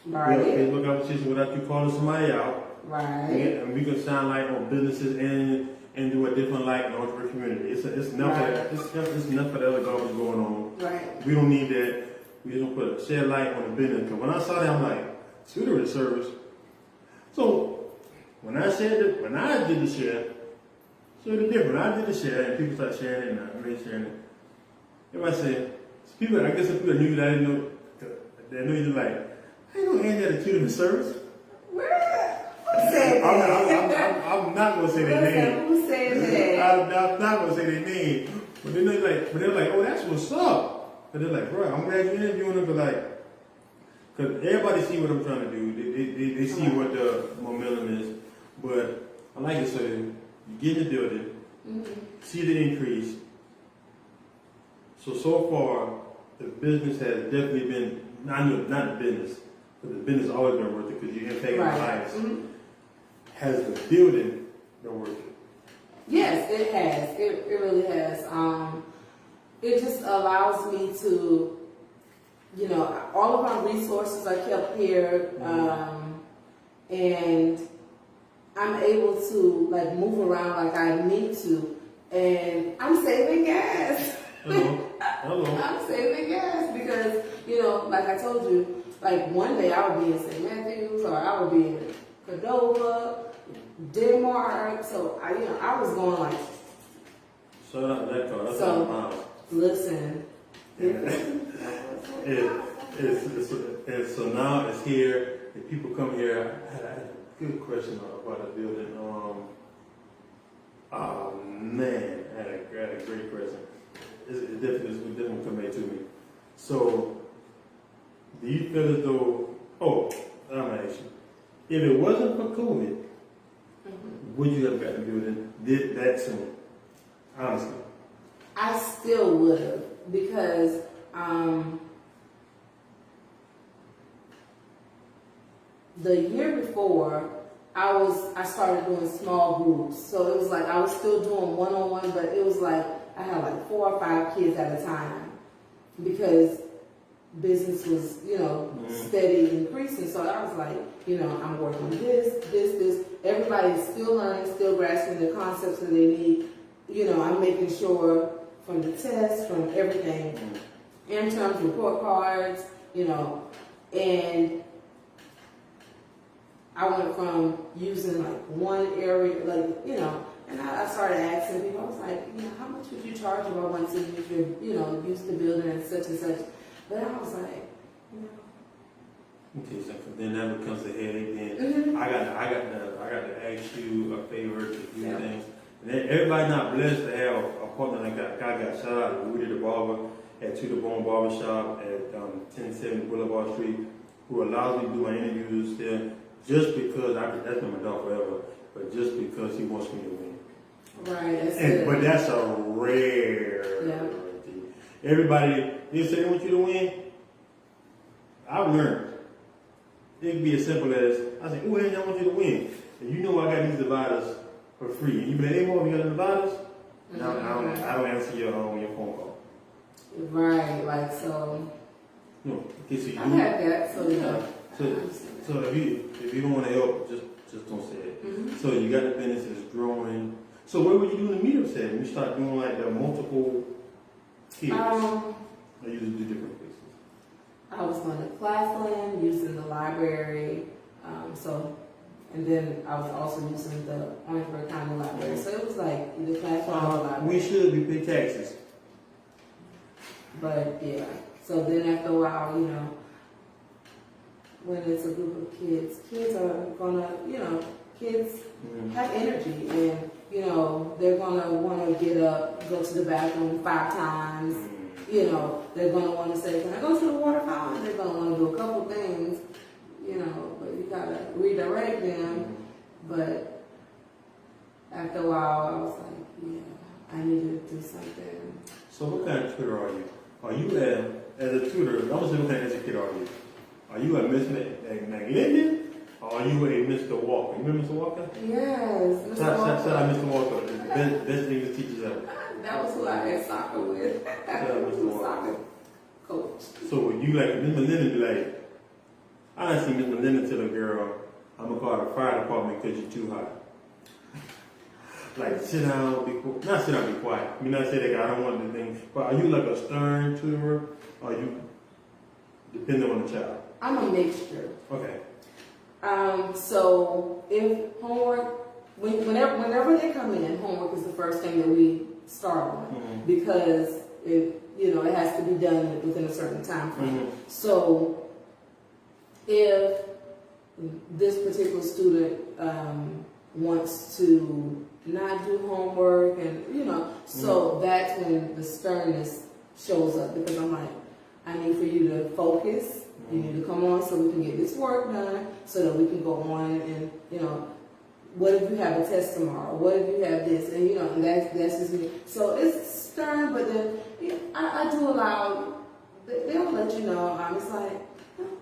Right. We have a Facebook conversation without you calling somebody out. Right. And we can sound like on businesses and do a different like in the Orangeburg community. It's enough of the other garbage going on. Right. We don't need that. We just gonna shed light on the business. Because when I saw that, I'm like, tutoring service. So when I did the share, so it's different. I did the share and people start sharing it and I made sharing it. Everybody said, people, I guess some people knew that I didn't know, they knew you like, I know Angie had a tutoring service. Who said that? I'm not gonna say their name. Who said that? I'm not gonna say their name. But they're like, oh, that's what's up. But they're like, bro, I'm glad you're interviewing them. Because everybody see what I'm trying to do. They see what the momentum is. But I like it so you get in the building, see the increase. So So far, the business has definitely been, not the business, but the business has always been worth it because you're impacting lives. Mm-hmm. Has the building been worth it? Yes, it has. It really has. It just allows me to, all of my resources are kept here, and I'm able to like move around like I need to, and I'm saving gas. Hello. I'm saving gas because, like I told you, like one day I would be in St. Matthews or I would be in Cordova, Denmark. So I was going like. So that car, that's So, 100 miles. Listen. So now it's here. If people come here, I had a good question about the building. Oh man, I had a great question. It definitely conveyed to me. So, do you feel as though? Oh, I'm gonna ask you. If it wasn't for COVID, would you have got the building that soon? Honestly, I still would have because the year before I started doing small groups. So it was like I was still doing one-on-one, but it was like I had like 4 or 5 kids at a time because business was, steady increasing. So I was like, I'm working this. Everybody's still learning, still grasping the concepts that they need. I'm making sure from the test, from everything, in terms of report cards, and I went from using like one area, and I started asking people, I was like, how much would you charge if I went to use the building and such and such? But I was like, Okay, so then that becomes a headache. Then I got to ask you a favor, a few things. And then everybody not blessed to have a partner like that. I got shout out to Rudy the Barber at Tutoring Barbershop at 1070 Boulevard Street, who allows me to do my interviews there just because that's been my dog forever, but just because he wants me to win. Right. But that's a rare. Yeah. Everybody, they say they want you to win. I've learned. It can be as simple as, I say, Angie, I want you to win. And I got these dividers for free. And you be like, hey, Mom, you got the dividers? No, I don't answer your phone call. Right, like so. No, okay, so you I had that, so yeah. So if you don't want to help, just don't say it. So you got the business is growing. So where were you doing the meetups at? When you start doing like the multiple kids? Or you just do different places? I was going to Claflin, using the library, and then I was also using the Orangeburg County Library. So it was like either Claflin or library. We should be pay taxes. But yeah, so then after a while, when it's a group of kids are gonna, kids have energy and, they're gonna wanna get up, go to the bathroom 5 times. They're going to want to say, can I go to the water fountain? They're going to want to do a couple things, but you got to redirect them. But after a while, I was like, yeah, I need to do something. So what kind of tutor are you? Are you as a tutor, I'm going to say what kind of educator are you? Are you a Miss McLendon? Or are you a Mr. Walker? You remember Mr. Walker? Yes, Mr. Walker. Shout out Mr. Walker, the best English teachers ever. That was who I had soccer with. I was a soccer coach. So you like Miss Melinda be like, I done seen Miss Melinda tell a girl, I'm gonna call the fire department because you're too hot. Like sit down, be quiet. Not sit down, be quiet. I mean, not say that I don't want anything. But are you like a stern tutor? Or are you depending on the child? I'm a mixture. Okay. So if homework, whenever they come in, homework is the first thing that we start on because it has to be done within a certain time frame. So if this particular student wants to not do homework and so that's when the sternness shows up because I'm like, I need for you to focus. You need to come on so we can get this work done so that we can go on and what if you have a test tomorrow? What if you have this? And and that's just me. So it's stern, but then I do allow. They'll let you know. It's like,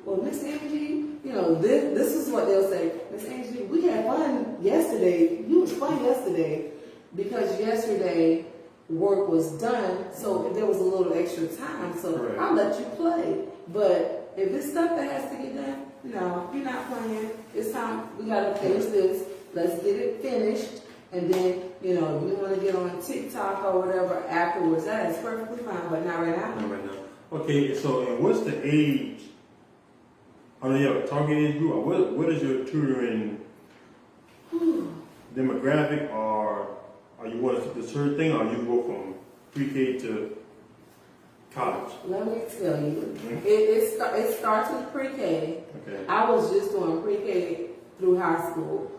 well, Miss Angie, this is what they'll say. Miss Angie, we had fun yesterday. You was fun yesterday because yesterday work was done. So there was a little extra time. So Correct. I'll let you play. But if it's stuff that has to get done, no, you're not playing. It's time. We gotta finish this. Let's get it finished. And then, if you want to get on TikTok or whatever afterwards, that is perfectly fine. But not right now. Not right now. Okay, so and what's the age? I mean, your target age group. Or what is your tutoring demographic, or are you want to the certain thing, or you go from pre-K to college? Let me tell you, it starts with pre-K. Okay. I was just doing pre-K through high school.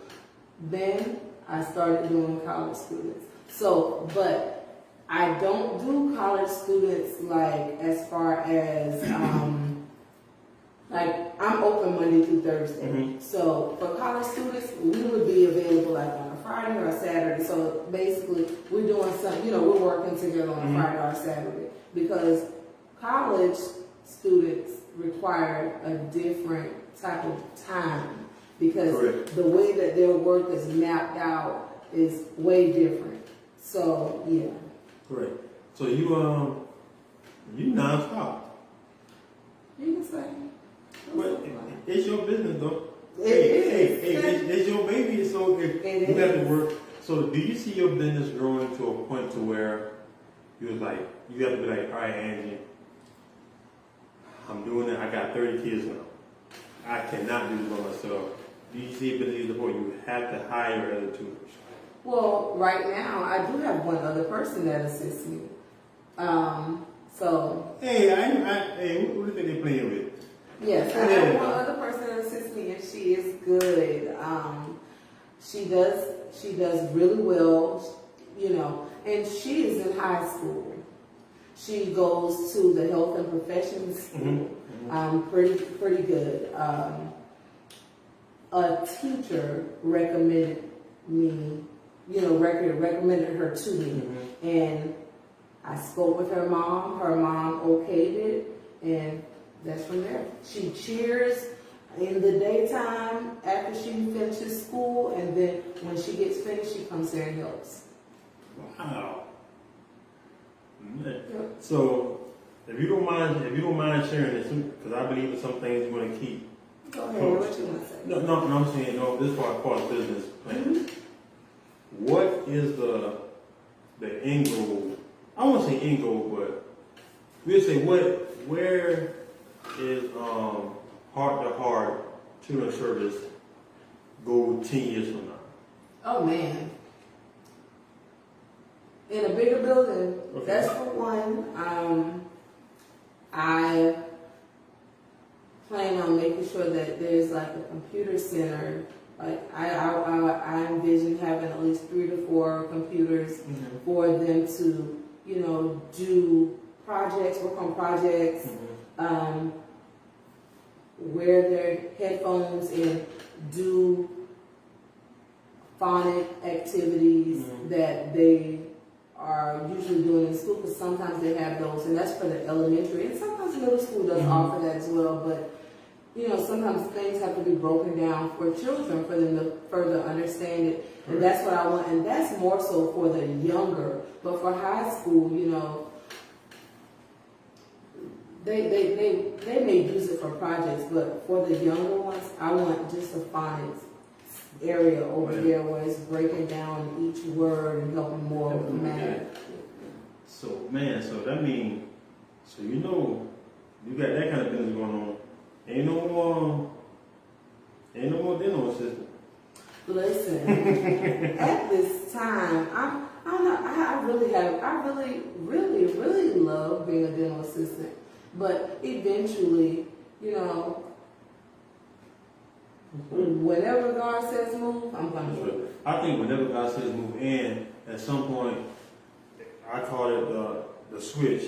Then I started doing college students. So, but I don't do college students like as far as like I'm open Monday through Thursday. Mm-hmm. So for college students, we would be available like on a Friday or a Saturday. So basically, we're doing something. We're working together on a Friday or a Saturday because college students require a different type of time because Correct. the way that their work is mapped out is way different. So yeah. Correct. So you non-stop. You can say. But it's your business, though. It is. It's your baby. So if you have to work, so do you see your business growing to a point to where you have to be like, all right, Angie, I'm doing it. I got 30 kids now. I cannot do this by myself. Do you see a business to the point you have to hire other tutors? Well, right now I do have one other person that assists me. So. Hey, who do you think they're playing with? Yes, I have one other person that assists me, and she is good. She does really well, and she is in high school. She goes to the health and professions school. Pretty good. A teacher recommended me, recommended her to me, and I spoke with her mom. Her mom okayed it, and that's from there. She cheers in the daytime after she finishes school, and then when she gets finished, she comes there and helps. Wow. So, if you don't mind sharing this, because I believe that some things you want to keep. Go ahead. What you want to say? No, I'm saying this is part of business plan. What is the end goal? I won't say end goal, but we'll say where is heart to heart tutoring service go 10 years from now? Oh man. In a bigger building, Okay. that's for one. I plan on making sure that there's like a computer center. Like I envision having at least 3 to 4 computers for them to, do projects, work on projects, wear their headphones and do phonic activities that they are usually doing in school, because sometimes they have those, and that's for the elementary, and sometimes middle school does offer that as well, but sometimes things have to be broken down for children for them to further understand it, and that's what I want, and that's more so for the younger, but for high school, they may use it for projects, but for the younger ones, I want just a phonics area over there where it's breaking down each word and helping more with the math. So that means, you got that kind of business going on. Ain't no more dental assistant. Listen, at this time, I really love being a dental assistant. But eventually, whenever God says move, I'm going to move. I think whenever God says move in, at some point, I call it the switch.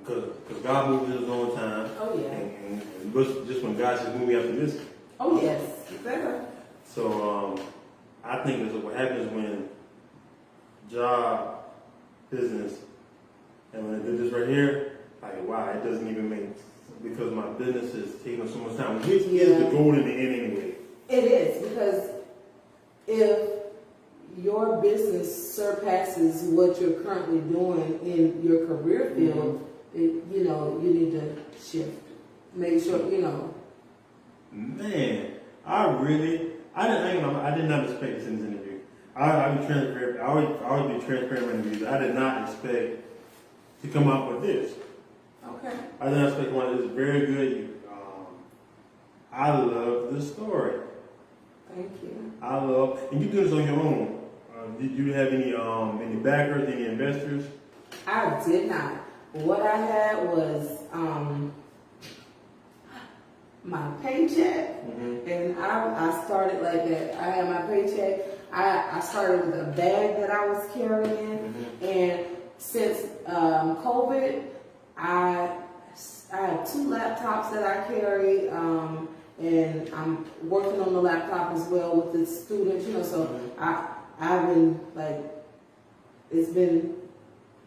Because God moves in his own time. Oh, yeah. And just when God says move, we have to listen. Oh, yes. Better. So, I think is what happens when job, business, and when I did this right here, like, wow, it doesn't even make sense because my business is taking so much time, which is the goal in the end anyway. It is, because if your business surpasses what you're currently doing in your career field, you need to shift. Make sure, Man, I did not expect this in this interview. I'll be transparent. I always be transparent in interviews. I did not expect to come out with this. Okay. I did not expect one. It's very good. I love the story. Thank you. And you do this on your own. Did you have any backers, any investors? I did not. What I had was my paycheck, and I started like that. I had my paycheck. I started with a bag that I was carrying, and since COVID, I have 2 laptops that I carry, and I'm working on the laptop as well with the students. So I've been it's been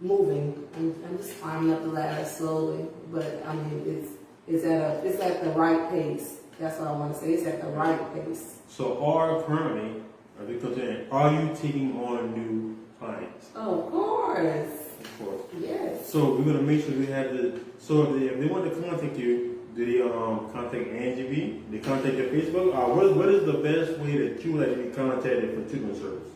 moving. I'm just climbing up the ladder slowly, but I mean it's at the right pace. That's what I want to say. It's at the right pace. So are you taking on new clients? Oh, of course. Of course. Yes. So we're gonna make sure we have so if they want to contact you, do they contact Angie Bee? They contact your Facebook? What is the best way that you would like to be contacted for tutoring service?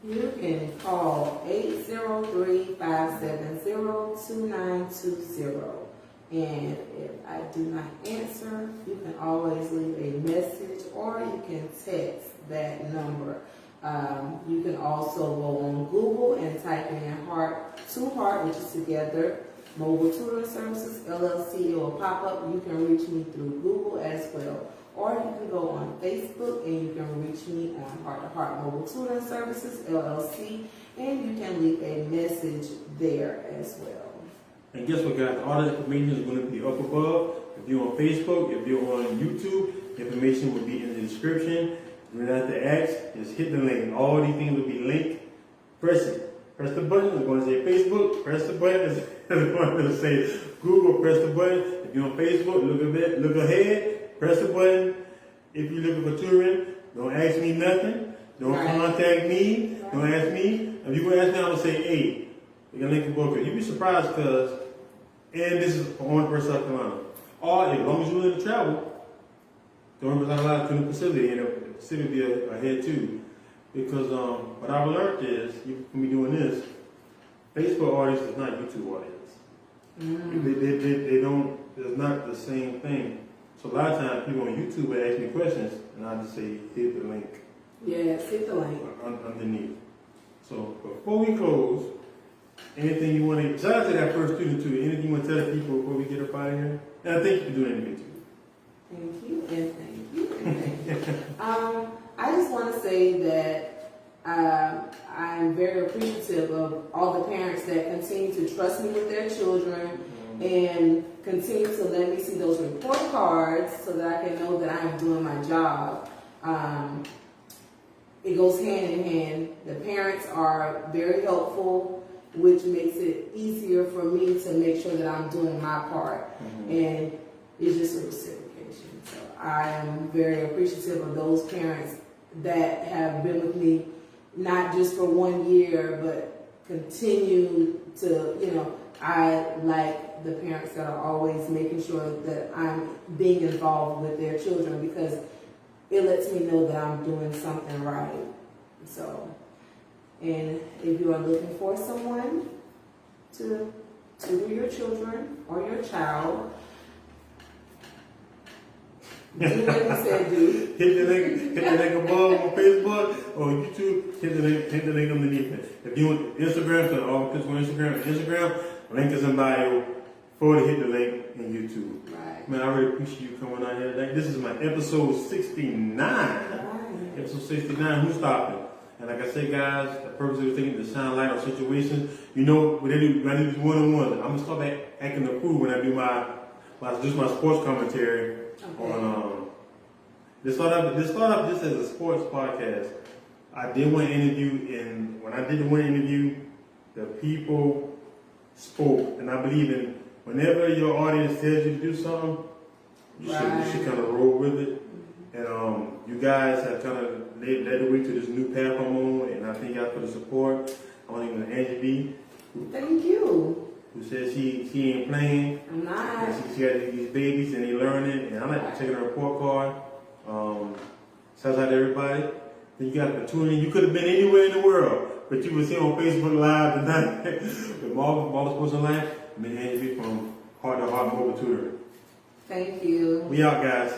You can call 803-570-2920. And if I do not answer, you can always leave a message or you can text that number. You can also go on Google and type in Heart, which is together, Mobile Tutoring Services, LLC. It will pop up. You can reach me through Google as well. Or you can go on Facebook and you can reach me on Heart to Heart Mobile Tutoring Services, LLC. And you can leave a message there as well. And guess what, guys? All the information is going to be up above. If you're on Facebook, if you're on YouTube, the information will be in the description. You don't have to ask, just hit the link. All these things will be linked. Press it. Press the button. It's going to say Facebook. Press the button. It's going to say Google. Press the button. If you're on Facebook, look ahead. Press the button. If you're looking for tutoring, don't ask me nothing. Don't contact me. Don't ask me. If you're going to ask me, I'm going to say, hey, we're going to link the book. You'll be surprised because, and this is for Orangeburg, South Carolina. Or as long as you're willing to travel, the Orangeburg, South Carolina to the facility, and the facility will be ahead too. Because what I've learned is, you can be doing this, Facebook audience is not YouTube audience. They don't, it's not the same thing. So a lot of times people on YouTube will ask me questions, and I just say, hit the link. Yes, hit the link. Underneath. So before we close, anything you want to, shout out to that first student too, anything you want to tell the people before we get up out of here? And I thank you for doing anything too. Thank you, and thank you, and thank you. I just want to say that I'm very appreciative of all the parents that continue to trust me with their children and continue to let me see those report cards so that I can know that I'm doing my job. It goes hand in hand. The parents are very helpful, which makes it easier for me to make sure that I'm doing my part. And it's just a reciprocation. So I am very appreciative of those parents that have been with me, not just for 1 year, but continue to, I like the parents that are always making sure that I'm being involved with their children because it lets me know that I'm doing something right. So, and if you are looking for someone to tutor your children or your child, do what you said do. Hit the link above on Facebook or YouTube. Hit the link underneath it. If you want Instagram, so all kids on Instagram, link is in bio. Forward to hit the link in YouTube. Right. Man, I really appreciate you coming out here today. This is my episode 69. Right. Episode 69. Who's stopping? And like I said, guys, the purpose of everything is to shine light on situations. When I do these one-on-ones, I'm gonna start acting the fool when I do my sports commentary on. This start up just as a sports podcast, I did one interview, and when I did the one interview, the people spoke, and I believe in whenever your audience tells you to do something, you should kind of roll with it. And you guys have kind of led the way to this new path I'm on, and I thank y'all for the support. I want to thank Angie Bee. Thank you. Who says she ain't playing. I'm not. She got these babies and they learning, and I like checking her report card. Shouts out to everybody. Then you got the tuning. You could have been anywhere in the world, but you was here on Facebook Live tonight with Marvinsportsandlife. Miss Angie Bee from Heart to Heart Mobile Tutoring. Thank you. We out, guys.